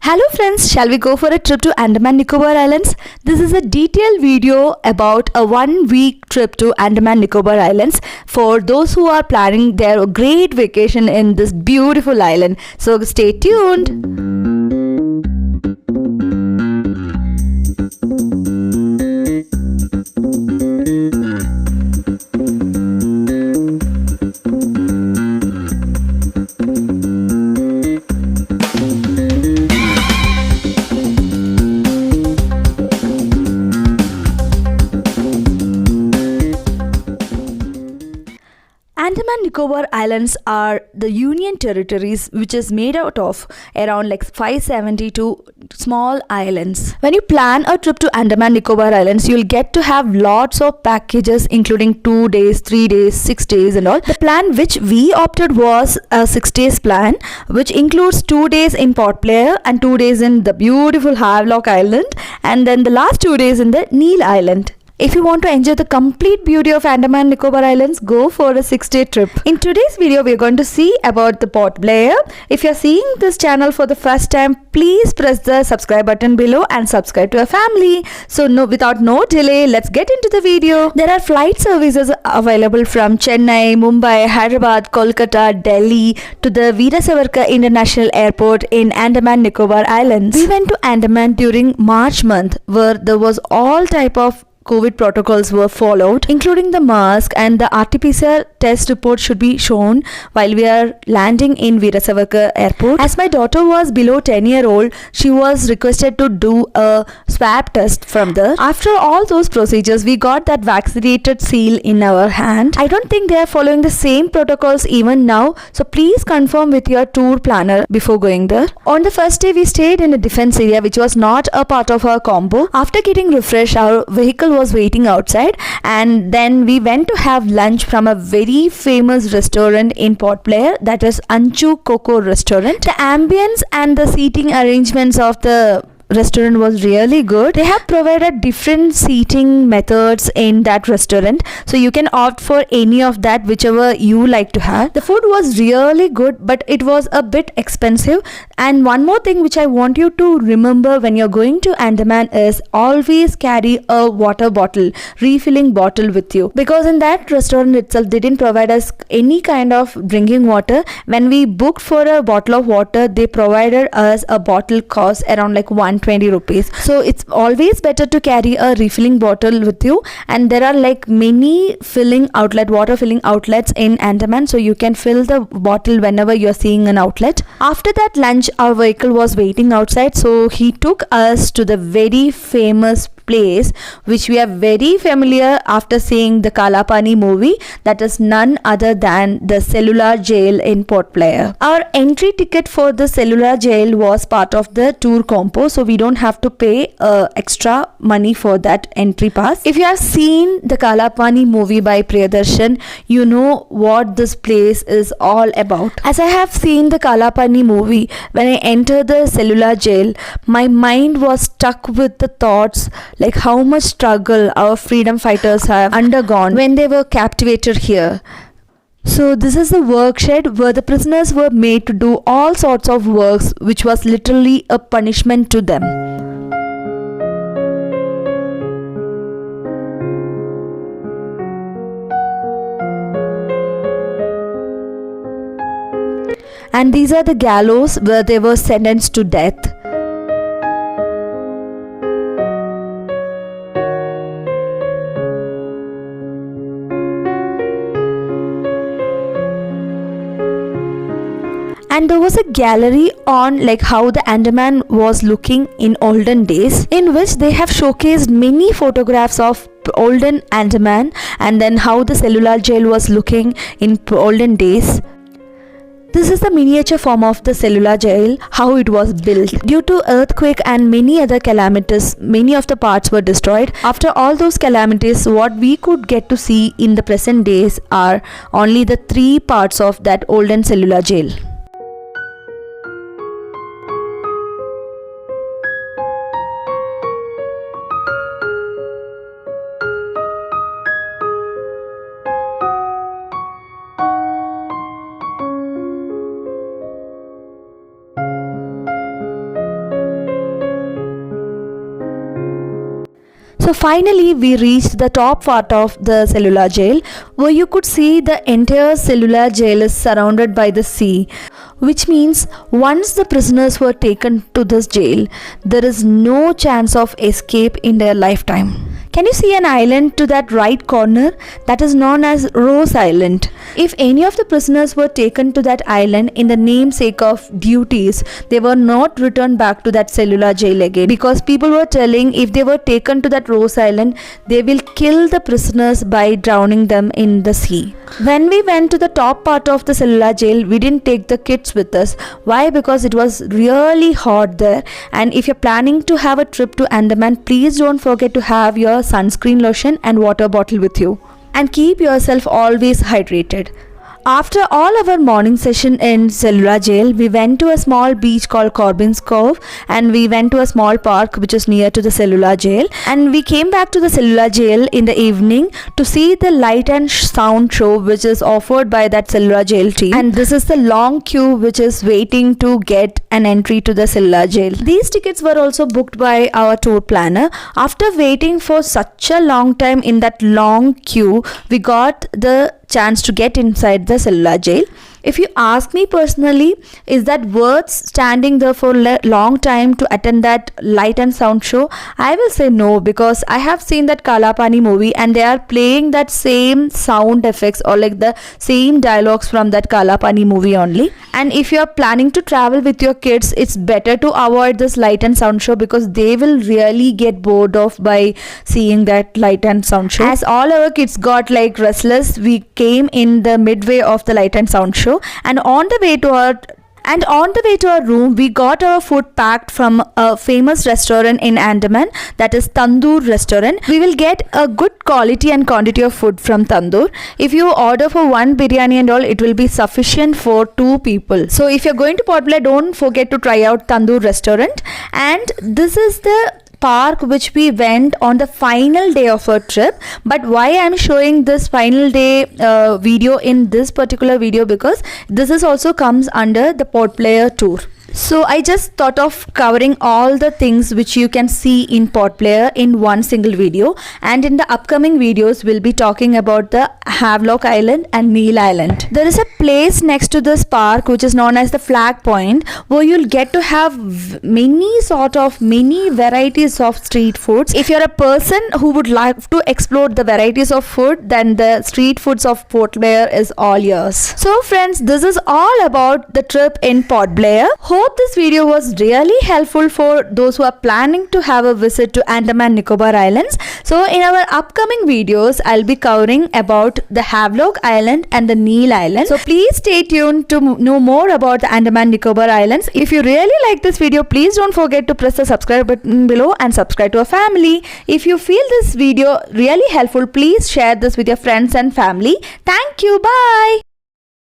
Hello friends, shall we go for a trip to Andaman Nicobar Islands? This is a detailed video about a 1 week trip to Andaman Nicobar Islands for those who are planning their great vacation in this beautiful island. So stay tuned. Andaman Nicobar Islands are the union territories which is made out of around 572 small islands. When you plan a trip to Andaman Nicobar Islands, you'll get to have lots of packages including 2 days, 3 days, 6 days and all. The plan which we opted was a 6 days plan which includes 2 days in Port Blair and 2 days in the beautiful Havelock Island and then the last 2 days in the Neil Island. If you want to enjoy the complete beauty of Andaman Nicobar Islands, go for a 6-day trip. In today's video, we are going to see about the Port Blair. If you are seeing this channel for the first time, please press the subscribe button below and subscribe to our family. So without no delay, let's get into the video. There are flight services available from Chennai, Mumbai, Hyderabad, Kolkata, Delhi to the Veera Savarkar International Airport in Andaman Nicobar Islands. We went to Andaman during March month where there was all type of COVID protocols were followed, including the mask and the RT-PCR test report should be shown while we are landing in Veera Savarkar Airport. As my daughter was below 10-year-old, she was requested to do a swab test from there. After all those procedures, we got that vaccinated seal in our hand. I don't think they are following the same protocols even now, so please confirm with your tour planner before going there. On the first day, we stayed in a defense area which was not a part of our combo. After getting refreshed, our vehicle was waiting outside and then we went to have lunch from a very famous restaurant in Port Blair, that is Anchu Coco restaurant. The ambience and the seating arrangements of the restaurant was really good. They have provided different seating methods in that restaurant, so you can opt for any of that whichever you like to have. The food was really good, but it was a bit expensive. And one more thing which I want you to remember when you're going to Andaman is always carry a water bottle, refilling bottle with you, because in that restaurant itself they didn't provide us any kind of drinking water. When we booked for a bottle of water, they provided us a bottle cost around 120 rupees. So it's always better to carry a refilling bottle with you, and there are many water filling outlets in Andaman, so you can fill the bottle whenever you're seeing an outlet. After that lunch, our vehicle was waiting outside, so he took us to the very famous place which we are very familiar after seeing the Kalapani movie, that is none other than the cellular jail in Port Blair. Our entry ticket for the cellular jail was part of the tour combo, so we don't have to pay extra money for that entry pass. If you have seen the Kalapani movie by Priyadarshan, you know what this place is all about. As I have seen the Kalapani movie, when I entered the cellular jail, my mind was stuck with the thoughts how much struggle our freedom fighters have undergone when they were captivated here. So this is the work shed where the prisoners were made to do all sorts of works which was literally a punishment to them. And these are the gallows where they were sentenced to death. And there was a gallery on how the Andaman was looking in olden days, in which they have showcased many photographs of olden Andaman and then how the cellular jail was looking in olden days. This is the miniature form of the cellular jail, how it was built. Due to earthquake and many other calamities, many of the parts were destroyed. After all those calamities, what we could get to see in the present days are only the 3 parts of that olden cellular jail. So finally we reached the top part of the cellular jail, where you could see the entire cellular jail is surrounded by the sea, which means once the prisoners were taken to this jail, there is no chance of escape in their lifetime. Can you see an island to that right corner? That is known as Rose Island. If any of the prisoners were taken to that island in the namesake of duties, they were not returned back to that cellular jail again, because people were telling if they were taken to that Rose Island, they will kill the prisoners by drowning them in the sea. When we went to the top part of the cellular jail, we didn't take the kids with us. Why? Because it was really hot there, and if you're planning to have a trip to Andaman, please don't forget to have your sunscreen lotion and water bottle with you, and keep yourself always hydrated. After all our morning session in cellular jail, we went to a small beach called Corbin's Cove, and we went to a small park which is near to the cellular jail, and we came back to the cellular jail in the evening to see the light and sound show which is offered by that cellular jail team. And this is the long queue which is waiting to get an entry to the cellular jail. These tickets were also booked by our tour planner. After waiting for such a long time in that long queue, we got the chance to get inside the cellular jail. If you ask me personally, is that worth standing there for a long time to attend that light and sound show? I will say no, because I have seen that Kalapani movie and they are playing that same sound effects or like the same dialogues from that Kalapani movie only. And if you are planning to travel with your kids, it's better to avoid this light and sound show, because they will really get bored of by seeing that light and sound show. As all our kids got like restless, we came in the midway of the light and sound show, and on the way to our room, we got our food packed from a famous restaurant in Andaman, that is Tandoor restaurant. We will get a good quality and quantity of food from Tandoor. If you order for one biryani and all, it will be sufficient for 2 people. So if you're going to Port Blair, don't forget to try out Tandoor restaurant. And this is the park which we went on the final day of our trip. But why I'm showing this final day video in this particular video, because this is also comes under the Port Blair tour. So I just thought of covering all the things which you can see in Port Blair in one single video, and in the upcoming videos we'll be talking about the Havelock Island and Neil Island. There is a place next to this park which is known as the Flag Point, where you'll get to have many varieties of street foods. If you're a person who would like to explore the varieties of food, then the street foods of Port Blair is all yours. So friends, this is all about the trip in Port Blair. Hope this video was really helpful for those who are planning to have a visit to Andaman Nicobar Islands. So in our upcoming videos, I'll be covering about the Havelock Island and the Neil Island. So please stay tuned to know more about the Andaman Nicobar Islands. If you really like this video, please don't forget to press the subscribe button below and subscribe to our family. If you feel this video really helpful, please share this with your friends and family. Thank you. Bye.